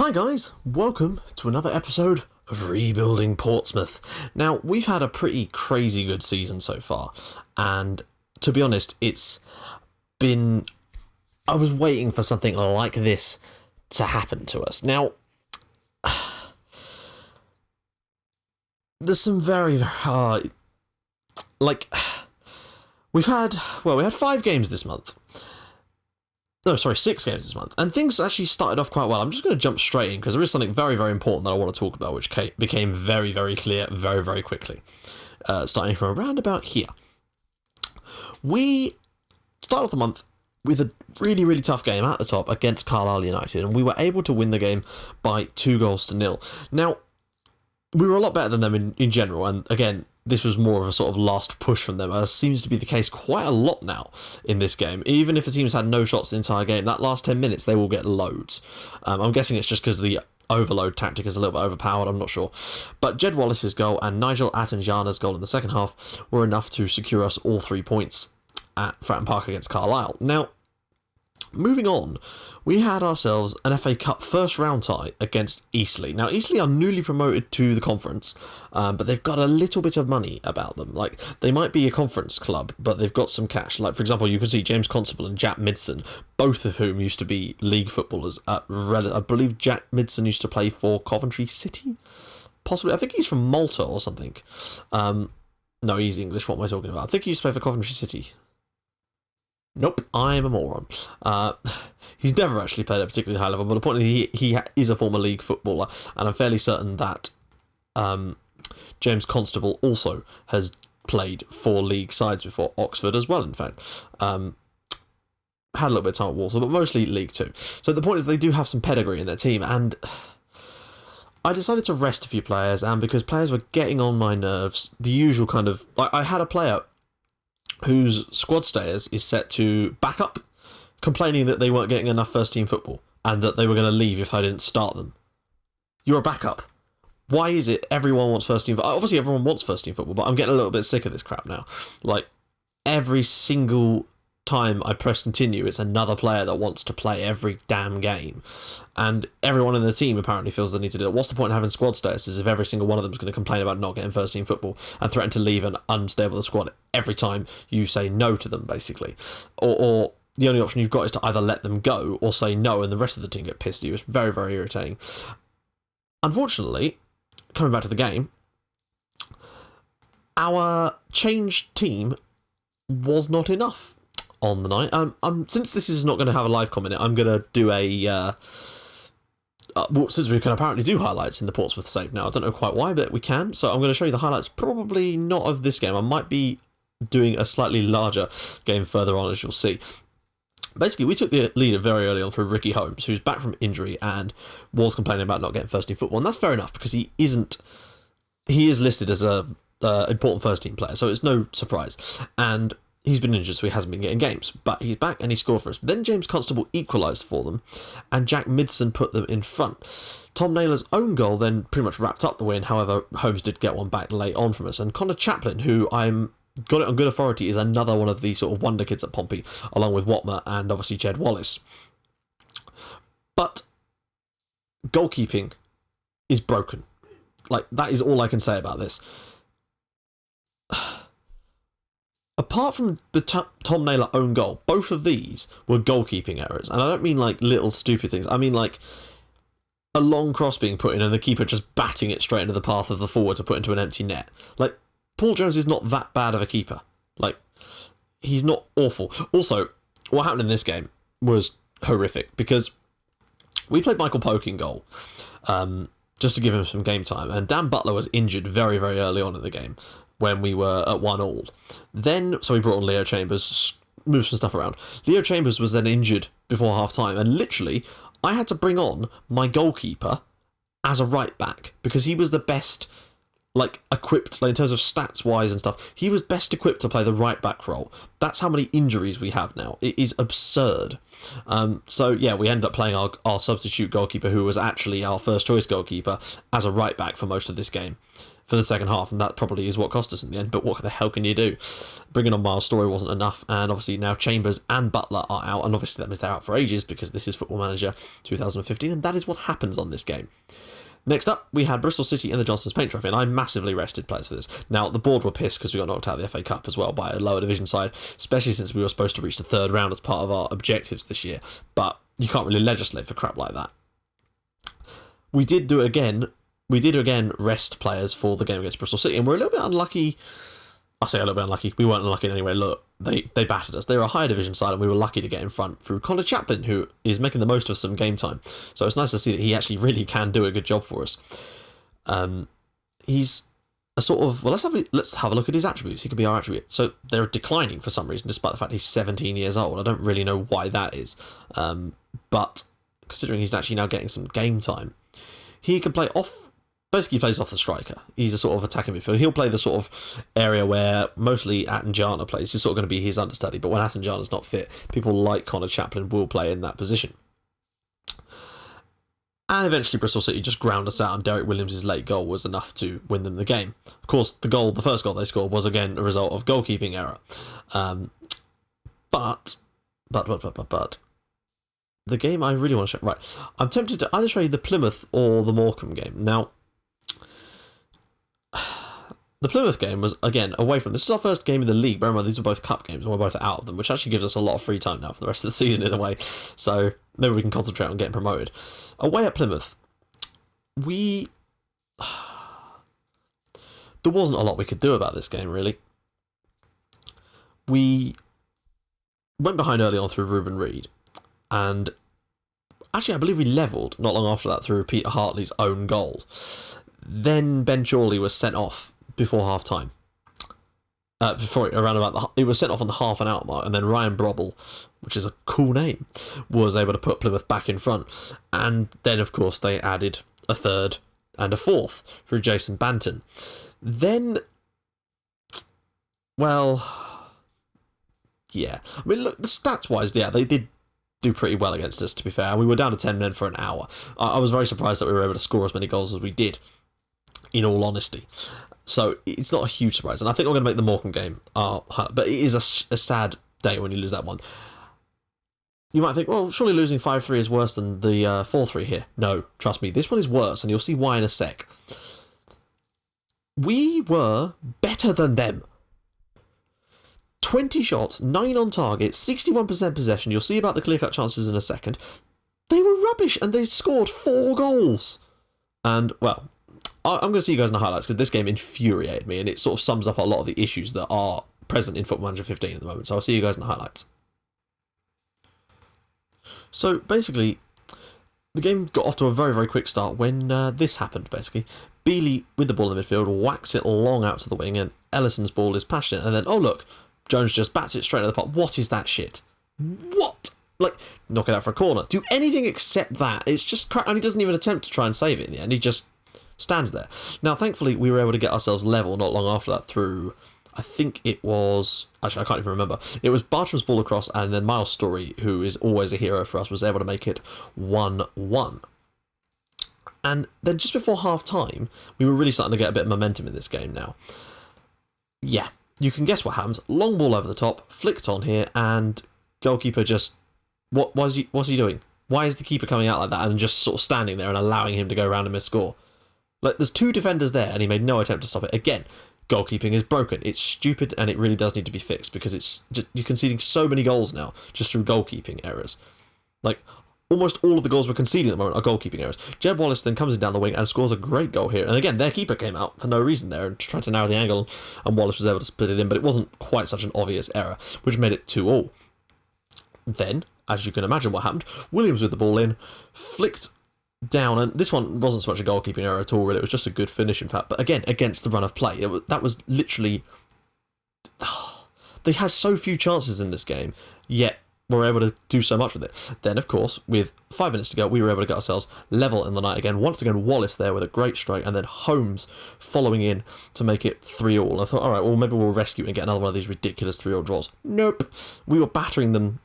Hi guys, welcome to another episode of Rebuilding Portsmouth. Now, we've had a pretty crazy good season so far, and to be honest, I was waiting for something like this to happen to us. Now, there's some very, we had 5 games this month. No, sorry, 6 games this month. And things actually started off quite well. I'm just going to jump straight in because there is something very, very important that I want to talk about, which became very, very clear very, very quickly. Starting from around about here. We started off the month with a really, really tough game at the top against Carlisle United, and we were able to win the game by 2-0. Now, we were a lot better than them in general, and again, this was more of a sort of last push from them, as seems to be the case quite a lot now in this game. Even if the team's had no shots the entire game, that last 10 minutes, they will get loads. I'm guessing it's just because the overload tactic is a little bit overpowered, I'm not sure. But Jed Wallace's goal and Nigel Attenjana's goal in the second half were enough to secure us all 3 points at Fratton Park against Carlisle. Now, moving on, we had ourselves an FA Cup first round tie against Eastleigh. Now, Eastleigh are newly promoted to the conference, but they've got a little bit of money about them. Like, they might be a conference club, but they've got some cash. Like, for example, you can see James Constable and Jack Midson, both of whom used to be league footballers. I believe Jack Midson used to play for Coventry City? Possibly. I think he's from Malta or something. No, he's English. What am I talking about? I think he used to play for Coventry City. Nope, I'm a moron. He's never actually played at a particularly high level, but the point is he is a former league footballer, and I'm fairly certain that James Constable also has played for league sides before, Oxford as well, in fact. Had a little bit of time at Walsall, but mostly League Two. So the point is they do have some pedigree in their team, and I decided to rest a few players, and because players were getting on my nerves, the usual kind of... I had a player whose squad status is set to backup, complaining that they weren't getting enough first-team football and that they were going to leave if I didn't start them. You're a backup. Why is it everyone wants first-team football? Obviously, everyone wants first-team football, but I'm getting a little bit sick of this crap now. Like, every single time I press continue, it's another player that wants to play every damn game. And everyone in the team apparently feels they need to do it. What's the point of having squad statuses if every single one of them is going to complain about not getting first team football and threaten to leave and unstable the squad every time you say no to them, basically? Or the only option you've got is to either let them go or say no and the rest of the team get pissed at you. It's very, very irritating. Unfortunately, coming back to the game, our changed team was not enough on the night. Since this is not going to have a live comment, I'm going to do since we can apparently do highlights in the Portsmouth save now, I don't know quite why, but we can. So I'm going to show you the highlights, probably not of this game. I might be doing a slightly larger game further on, as you'll see. Basically, we took the lead very early on through Ricky Holmes, who's back from injury and was complaining about not getting first team football, and that's fair enough because he is listed as a important first team player, so it's no surprise. And he's been injured, so he hasn't been getting games. But he's back and he scored for us. But then James Constable equalised for them, and Jack Midson put them in front. Tom Naylor's own goal then pretty much wrapped up the win. However, Holmes did get one back late on from us. And Connor Chaplin, who I'm got it on good authority, is another one of the sort of wonder kids at Pompey, along with Watmer and obviously Jed Wallace. But goalkeeping is broken. Like, that is all I can say about this. Apart from the Tom Naylor own goal, both of these were goalkeeping errors. And I don't mean like little stupid things. I mean like a long cross being put in and the keeper just batting it straight into the path of the forward to put into an empty net. Like, Paul Jones is not that bad of a keeper. Like, he's not awful. Also, what happened in this game was horrific because we played Michael Polk in goal just to give him some game time. And Dan Butler was injured very, very early on in the game when we were at 1-1. Then, so we brought on Leo Chambers, moved some stuff around. Leo Chambers was then injured before half-time, and literally, I had to bring on my goalkeeper as a right-back, because he was the best, like, equipped, like, in terms of stats-wise and stuff, he was best equipped to play the right-back role. That's how many injuries we have now. It is absurd. So, yeah, we ended up playing our substitute goalkeeper, who was actually our first-choice goalkeeper, as a right-back for most of this game. for the second half, and that probably is what cost us in the end, but what the hell can you do? Bringing on Miles Story wasn't enough, and obviously now Chambers and Butler are out, and obviously that means they're out for ages because this is Football Manager 2015, and that is what happens on this game. Next up, we had Bristol City in the Johnson's Paint Trophy, and I massively rested players for this. Now, the board were pissed because we got knocked out of the FA Cup as well by a lower division side, especially since we were supposed to reach the third round as part of our objectives this year, but you can't really legislate for crap like that. We did again rest players for the game against Bristol City, and we're a little bit unlucky. I say a little bit unlucky. We weren't unlucky in any way. Look, they battered us. They were a higher division side, and we were lucky to get in front through Connor Chaplin, who is making the most of some game time. So it's nice to see that he actually really can do a good job for us. He's a sort of, well, let's have a look at his attributes. He could be our attribute. So they're declining for some reason, despite the fact he's 17 years old. I don't really know why that is, but considering he's actually now getting some game time, he can play off. Basically, he plays off the striker. He's a sort of attacking midfielder. He'll play the sort of area where mostly Attenjana plays. He's sort of going to be his understudy. But when Attenjana's not fit, people like Connor Chaplin will play in that position. And eventually, Bristol City just ground us out, and Derek Williams' late goal was enough to win them the game. Of course, the first goal they scored was again a result of goalkeeping error. But the game I really want to show. Right, I'm tempted to either show you the Plymouth or the Morecambe game. Now, the Plymouth game was, again, away from... This is our first game in the league. Bear in mind, these were both cup games, and we're both out of them, which actually gives us a lot of free time now for the rest of the season, in a way. So maybe we can concentrate on getting promoted. Away at Plymouth, there wasn't a lot we could do about this game, really. We went behind early on through Ruben Reid, and actually I believe we levelled not long after that through Peter Hartley's own goal. Then Ben Chorley was sent off before half time. It was sent off on the half an hour mark, and then Ryan Brobble, which is a cool name, was able to put Plymouth back in front. And then, of course, they added a third and a fourth through Jason Banton. Then, well, yeah. I mean, look, the stats-wise, yeah, they did do pretty well against us, to be fair. We were down to 10 men for an hour. I was very surprised that we were able to score as many goals as we did, in all honesty. So it's not a huge surprise. And I think we're going to make the Morecambe game. But it is a sad day when you lose that one. You might think, well, surely losing 5-3 is worse than the 4-3 here. No, trust me, this one is worse, and you'll see why in a sec. We were better than them. 20 shots, 9 on target, 61% possession. You'll see about the clear-cut chances in a second. They were rubbish, and they scored 4 goals. And, well, I'm going to see you guys in the highlights, because this game infuriated me, and it sort of sums up a lot of the issues that are present in Football Manager 15 at the moment. So I'll see you guys in the highlights. So, basically, the game got off to a very, very quick start when this happened, basically. Bealey, with the ball in the midfield, whacks it long out to the wing, and Ellison's ball is pashed in. And then, oh look, Jones just bats it straight at the pot. What is that shit? What? Like, knock it out for a corner. Do anything except that. It's just crap. And he doesn't even attempt to try and save it in the end. He just stands there. Now, thankfully, we were able to get ourselves level not long after that through, I think it was... Actually, I can't even remember. It was Bartram's ball across, and then Miles Story, who is always a hero for us, was able to make it 1-1. And then just before half-time, we were really starting to get a bit of momentum in this game now. Yeah, you can guess what happens. Long ball over the top, flicked on here, and goalkeeper just... What's he doing? Why is the keeper coming out like that and just sort of standing there and allowing him to go around and miss score? Like, there's 2 defenders there, and he made no attempt to stop it. Again, goalkeeping is broken. It's stupid, and it really does need to be fixed, because it's just, you're conceding so many goals now just through goalkeeping errors. Like, almost all of the goals we're conceding at the moment are goalkeeping errors. Jed Wallace then comes in down the wing and scores a great goal here. And again, their keeper came out for no reason there and tried to narrow the angle, and Wallace was able to split it in, but it wasn't quite such an obvious error, which made it 2-2. Then, as you can imagine what happened, Williams with the ball in, flicked down, and this one wasn't so much a goalkeeping error at all, really. It was just a good finish, in fact. But again, against the run of play, that was literally... They had so few chances in this game, yet were able to do so much with it. Then, of course, with 5 minutes to go, we were able to get ourselves level in the night again. Once again, Wallace there with a great strike, and then Holmes following in to make it 3-3. I thought, all right, well, maybe we'll rescue and get another one of these ridiculous 3-3 draws. Nope. We were battering them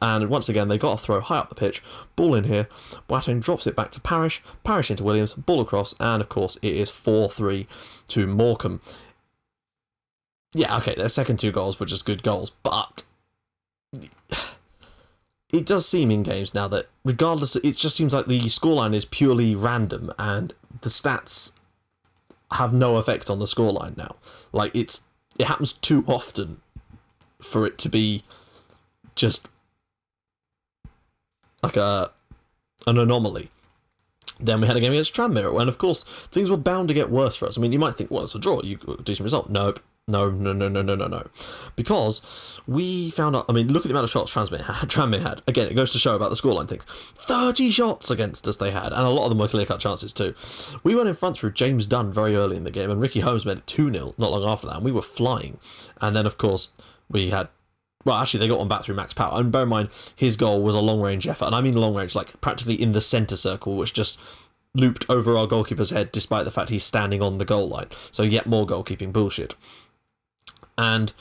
And once again, they got a throw high up the pitch, ball in here, Boateng drops it back to Parrish into Williams, ball across, and of course it is 4-3 to Morecambe. Yeah, okay, their second 2 goals were just good goals, but it does seem in games now that regardless, it just seems like the scoreline is purely random and the stats have no effect on the scoreline now. Like, it happens too often for it to be just like an anomaly. Then we had a game against Tranmere, and of course, things were bound to get worse for us. I mean, you might think, well, it's a draw, you got a decent result. Nope. No. Because we found out, I mean, look at the amount of shots Tranmere had. Again, it goes to show about the scoreline things. 30 shots against us they had, and a lot of them were clear-cut chances too. We went in front through James Dunn very early in the game, and Ricky Holmes made it 2-0 not long after that, and we were flying. And then, of course, we had... Well, actually, they got one back through Max Power. And bear in mind, his goal was a long-range effort. And I mean long-range, like practically in the centre circle, which just looped over our goalkeeper's head, despite the fact he's standing on the goal line. So yet more goalkeeping bullshit. And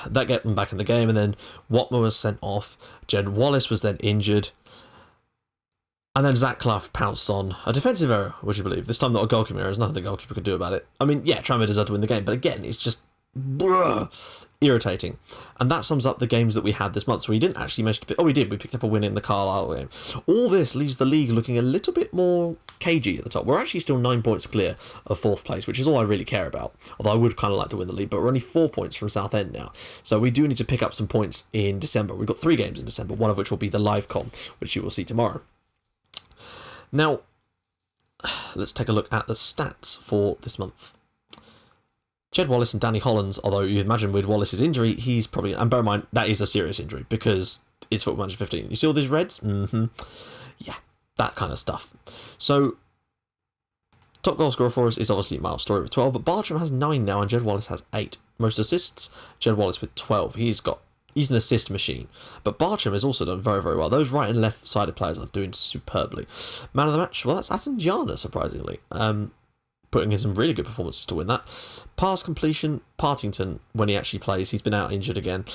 that got them back in the game. And then Watmer was sent off. Jed Wallace was then injured. And then Zach Clough pounced on a defensive error, would you believe? This time not a goalkeeper error. There's nothing a goalkeeper could do about it. I mean, yeah, Tranmere deserved to win the game. But again, it's just... irritating. And that sums up the games that we had this month. So we didn't actually manage to pick... Oh, we did. We picked up a win in the Carlisle game. All this leaves the league looking a little bit more cagey at the top. We're actually still 9 points clear of 4th place, which is all I really care about. Although I would kind of like to win the league, but we're only 4 points from Southend now. So we do need to pick up some points in December. We've got 3 games in December, one of which will be the live com, which you will see tomorrow. Now, let's take a look at the stats for this month. Jed Wallace and Danny Hollands, although you imagine with Wallace's injury, he's probably... And bear in mind, that is a serious injury, because it's Football Manager 15. You see all these reds? Yeah, that kind of stuff. So, top goal scorer for us is obviously Miles Story with 12, but Bartram has 9 now, and Jed Wallace has 8. Most assists, Jed Wallace with 12. He's an assist machine. But Bartram has also done very, very well. Those right and left-sided players are doing superbly. Man of the match, well, that's Atanjana, surprisingly. Putting in some really good performances to win that. Pass completion, Partington, when he actually plays, he's been out injured again,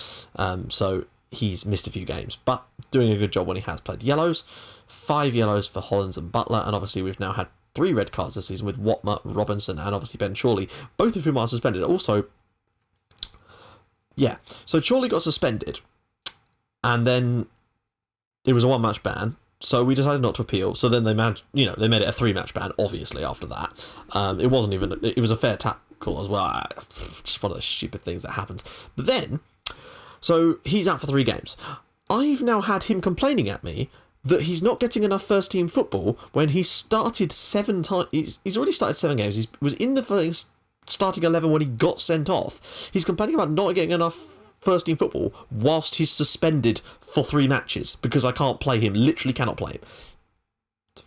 so he's missed a few games, but doing a good job when he has played. Yellows, 5 yellows for Hollands and Butler, and obviously we've now had 3 red cards this season with Watmer, Robinson, and obviously Ben Chorley, both of whom are suspended. Also, yeah, so Chorley got suspended, and then it was a 1-match ban. So we decided not to appeal. So then they made it a 3-match ban, obviously, after that. It wasn't even... It was a fair tackle as well. Just one of those stupid things that happens. But then... So he's out for 3 games. I've now had him complaining at me that he's not getting enough first-team football when he started 7 times... He's already started 7 games. He was in the first starting 11 when he got sent off. He's complaining about not getting enough first-team football whilst he's suspended for 3 matches because I can't play him, literally cannot play him.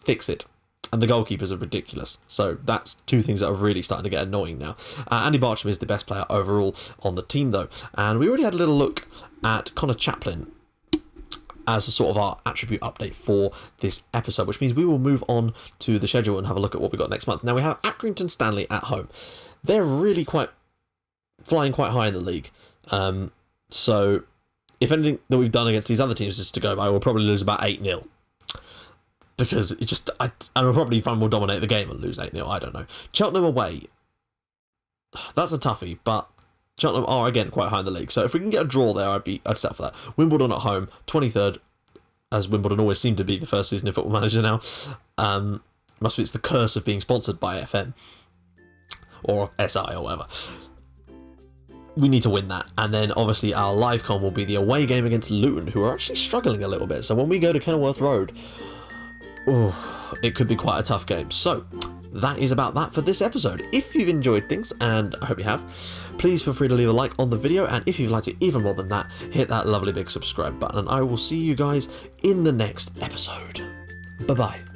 Fix it. And the goalkeepers are ridiculous. So that's 2 things that are really starting to get annoying now. Andy Bartram is the best player overall on the team, though. And we already had a little look at Connor Chaplin as a sort of our attribute update for this episode, which means we will move on to the schedule and have a look at what we got next month. Now we have Accrington Stanley at home. They're really flying quite high in the league. So, if anything that we've done against these other teams is to go by, we'll probably lose about 8-0. Because it just... and we'll probably find we'll dominate the game and lose 8-0, I don't know. Cheltenham away. That's a toughie, but Cheltenham are, again, quite high in the league. So if we can get a draw there, I'd set for that. Wimbledon at home, 23rd, as Wimbledon always seem to be the first season of Football Manager now. Must be it's the curse of being sponsored by FM. Or SI or whatever. We need to win that. And then obviously our live con will be the away game against Luton, who are actually struggling a little bit. So when we go to Kenilworth Road, it could be quite a tough game. So that is about that for this episode. If you've enjoyed things, and I hope you have, please feel free to leave a like on the video. And if you've liked it even more than that, hit that lovely big subscribe button. And I will see you guys in the next episode. Bye-bye.